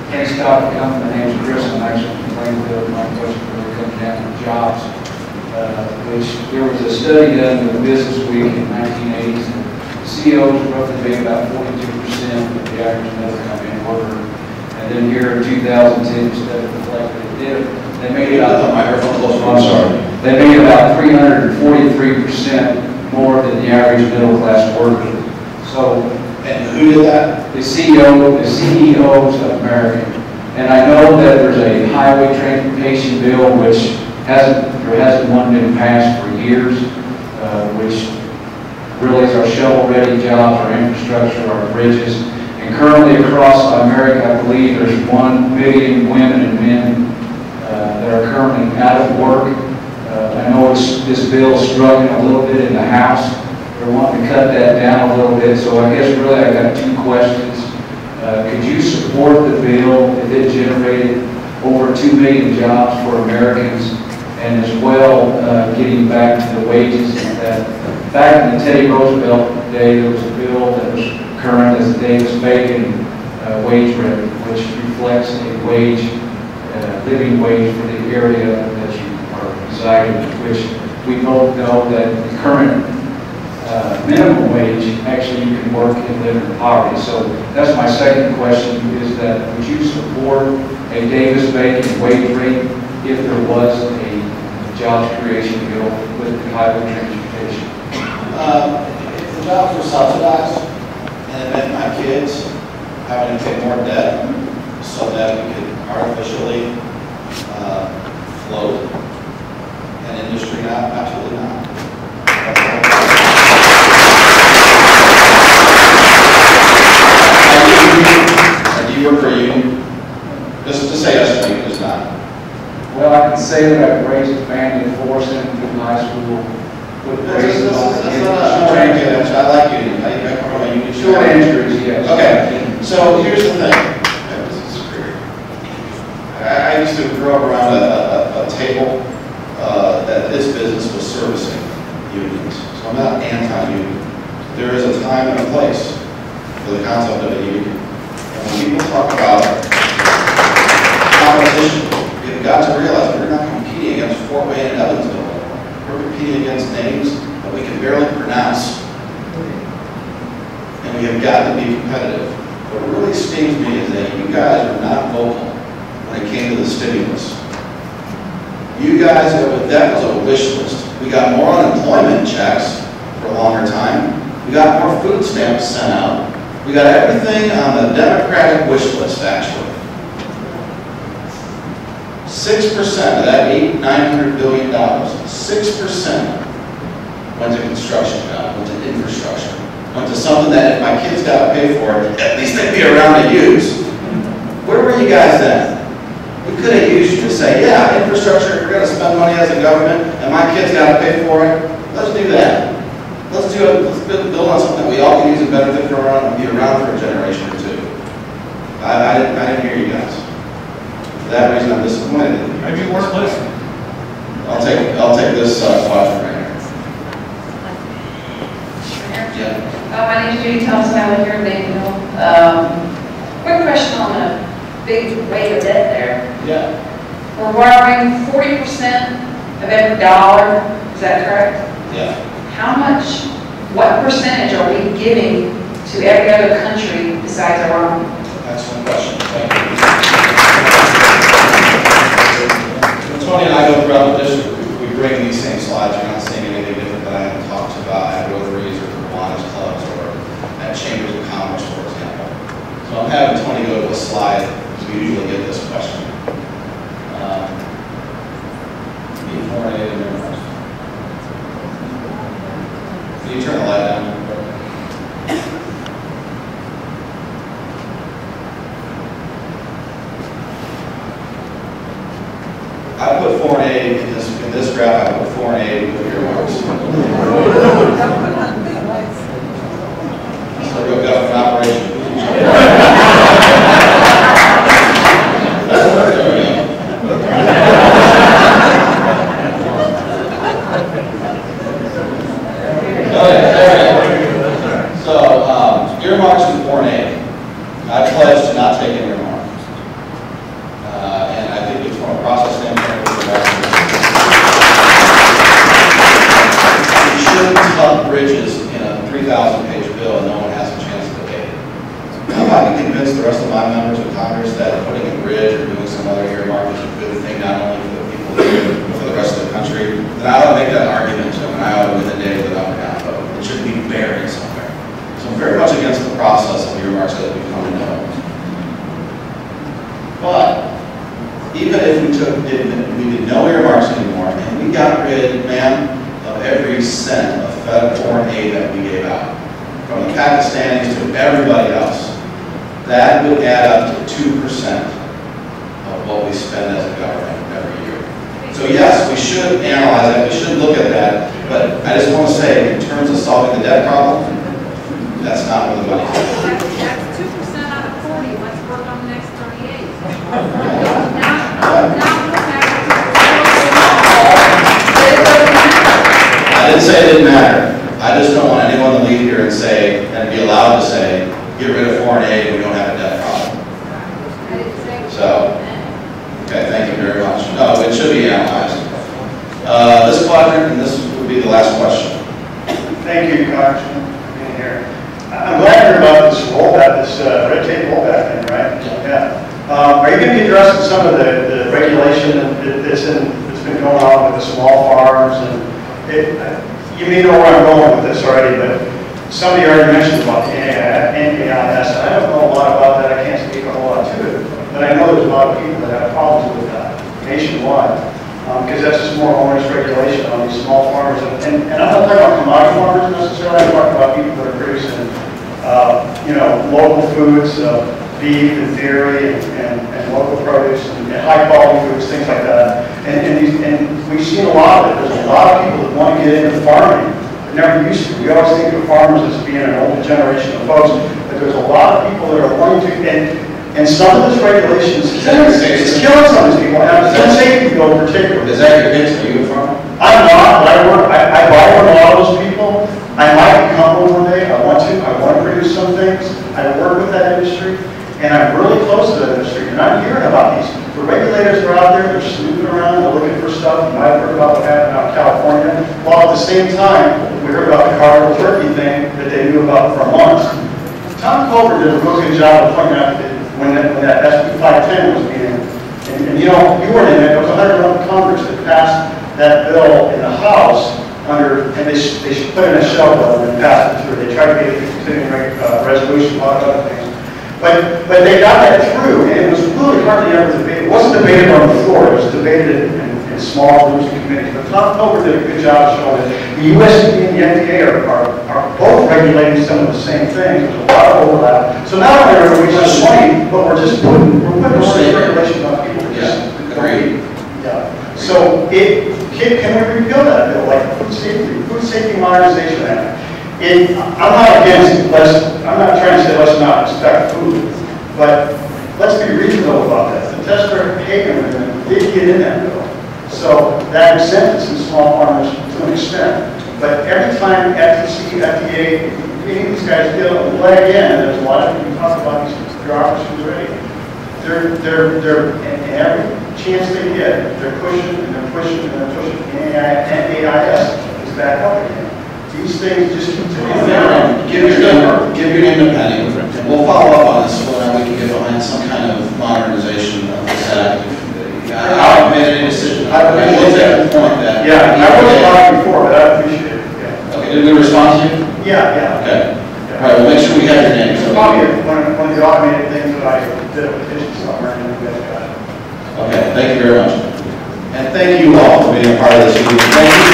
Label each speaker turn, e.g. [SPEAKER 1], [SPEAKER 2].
[SPEAKER 1] Thanks, Todd, for coming. My name's Chris. I'm actually from Plainfield. My question really comes down to jobs, which there was a study done with Business Week in the 1980s. And CEOs roughly made about 42% of the average middle income worker. And then here in 2010, study reflected they made about They made about 343% more than the average middle class worker. So,
[SPEAKER 2] and who did that?
[SPEAKER 1] The CEOs of America. And I know that there's a highway transportation bill which hasn't one been passed for years, which really is our shovel-ready jobs, our infrastructure, our bridges. And currently across America, I believe there's 1 million women and men that are currently out of work. I know this bill is struggling a little bit in the House. They're wanting to cut that down a little bit. So I guess really I've got 2 questions. Could you support the bill if it generated over 2 million jobs for Americans, and as well getting back to the wages? That back in the Teddy Roosevelt day, there was a bill that was current as the Davis-Bacon wage rate, which reflects a wage, living wage for the area that you are residing in, which we both know that the current minimum wage, actually you can work and live in poverty. So that's my second question, is that would you support a Davis-Bacon wage rate if there was a jobs creation bill with the highway transportation?
[SPEAKER 2] If the jobs were subsidized and it meant my kids having to take more debt so that we could artificially float an industry out, absolutely not. Do you work for a union? Just say yes to me, does not.
[SPEAKER 1] Well, I can say that I've raised a family of 4 since through high school.
[SPEAKER 2] I like union. I come from a union.
[SPEAKER 1] Short answers, yes.
[SPEAKER 2] Okay, so here's the thing. I used to grow up around a table that this business was servicing unions. So I'm not anti-union. There is a time and a place for the concept of a union. And when people talk about competition, you've got to realize we're not competing against Fort Wayne and Evansville. We're competing against names that we can barely pronounce. And we have got to be competitive. What really stings me is that you guys are not vocal when it came to the stimulus. You guys, that was a wish list. We got more unemployment checks for a longer time. We got more food stamps sent out. We got everything on the Democratic wish list, actually. 6% of that $900 billion, 6% went to construction jobs, went to infrastructure, went to something that if my kids got to pay for it, at least they'd be around to use. Where were you guys then? We could have used you to say, yeah, infrastructure, if we're going to spend money as a government and my kids got to pay for it, let's do that. Let's do it. Let's build on something that we all can use and benefit from and be around for a generation or two. I didn't hear you guys. For that reason, I'm disappointed.
[SPEAKER 3] Maybe you weren't listening.
[SPEAKER 2] I'll take this question right here. Yeah.
[SPEAKER 4] My name is Judy Thompson. I live here in Danville. Quick question on the big weight of debt there.
[SPEAKER 2] Yeah.
[SPEAKER 4] We're borrowing 40% of every dollar. Is that correct?
[SPEAKER 2] Yeah.
[SPEAKER 4] How much, what percentage are we giving to every other country besides our own?
[SPEAKER 2] Excellent question. Thank you. When Tony and I go throughout the district, we bring these same slides. You're not seeing anything different that I haven't talked about at Rotaries or Kiwanis clubs or at Chambers of Commerce, for example. So I'm having Tony go to a slide. We usually get this question. Can you turn the light down? I put foreign aid in this graph. I put foreign aid with earmarks. So we've got an operation. So earmarks and foreign aid. I pledge to not take an earmark. even if we did no earmarks anymore, and we got rid, ma'am, of every cent of federal foreign aid that we gave out, from the Pakistanis to everybody else, that would add up to 2% of what we spend as a government every year. So yes, we should analyze that, we should look at that, but I just want to say, in terms of solving the debt problem, that's not where the money is.
[SPEAKER 3] That's 2% out of 40. Let's work on the next 38.
[SPEAKER 2] I didn't say it didn't matter. I just don't want anyone to leave here and say, and be allowed to say, get rid of foreign aid, we don't have a debt problem. So, okay, thank you very much. No, it should be analyzed. This quadrant, and this would be the last question.
[SPEAKER 5] Thank you, Congressman, for being here. I'm glad to hear about this rollback, this red tape rollback thing, right? Yeah. Are you going to be addressing some of the regulation that's been going on with the small farms? And you may know where I'm going with this already, but somebody already mentioned about the NAIS. I don't know a lot about that. I can't speak a whole lot to it, but I know there's a lot of people that have problems with that nationwide, because that's just more onerous regulation on these small farmers. And I'm not talking about commodity farmers necessarily. I'm talking about people that are producing, local foods, beef and dairy and local produce and high quality foods, things like that. And we've seen a lot of it. There's a lot of people that want to get into farming. Never used to. We always think of farmers as being an older generation of folks, but there's a lot of people that are wanting to, and some of this regulation is killing some of these people. And the safety bill in particular.
[SPEAKER 2] Is that your case? Are you a farmer?
[SPEAKER 5] I'm not, but I buy from a lot of those people. I might become one day. I want to produce some things. I work with that industry, and I'm really close to that industry, and I'm hearing about these. The regulators are out there, they're snooping around, they're looking for stuff. You might have heard about what happened out in California. While at the same time, we heard about the cardinal turkey thing that they knew about for months. Tom Clover did a real good job of pointing out that when that SB 510 was being, and you weren't in it, there was 100 of Congress that passed that bill in the House under, and they put in a shell bill and passed it through. They tried to get a continuing resolution, a lot of other things. But they got that through, and it was really hardly ever debated. It wasn't debated on the floor, it was debated in small groups and committees. But Tom Clover did a good job of showing that the USDA and the FDA are both regulating some of the same things. There's a lot of overlap. So not only are we wasting money, but we're putting more regulations on people.
[SPEAKER 2] Agreed.
[SPEAKER 5] Yeah. So can we repeal that bill, like Food Safety Modernization Act? I'm not against I'm not trying to say let's not expect food, but let's be reasonable about that. The Tester-Hagen Amendment did get in that bill. So that exempted some small farmers to an extent. But every time FTC, FDA, any of these guys get a leg in, there's a lot of people talk about these bureaucracies already. And every chance they get, they're pushing and they're pushing and they're pushing. NAIS is back up again. These things just continue.
[SPEAKER 2] Give your name to Penny, and we'll follow up on this so that we can get behind some kind of modernization of this act. I haven't made any decision. I will take the point that.
[SPEAKER 5] Yeah, I wasn't talking before, but I appreciate it. Yeah.
[SPEAKER 2] Okay, did we respond to you?
[SPEAKER 5] Yeah.
[SPEAKER 2] Okay. All right, we'll make sure we have your name.
[SPEAKER 5] It's probably one of the automated things that I did a petition somewhere and you guys got it.
[SPEAKER 2] Okay, thank you very much. And thank you all for being a part of this meeting. Thank you.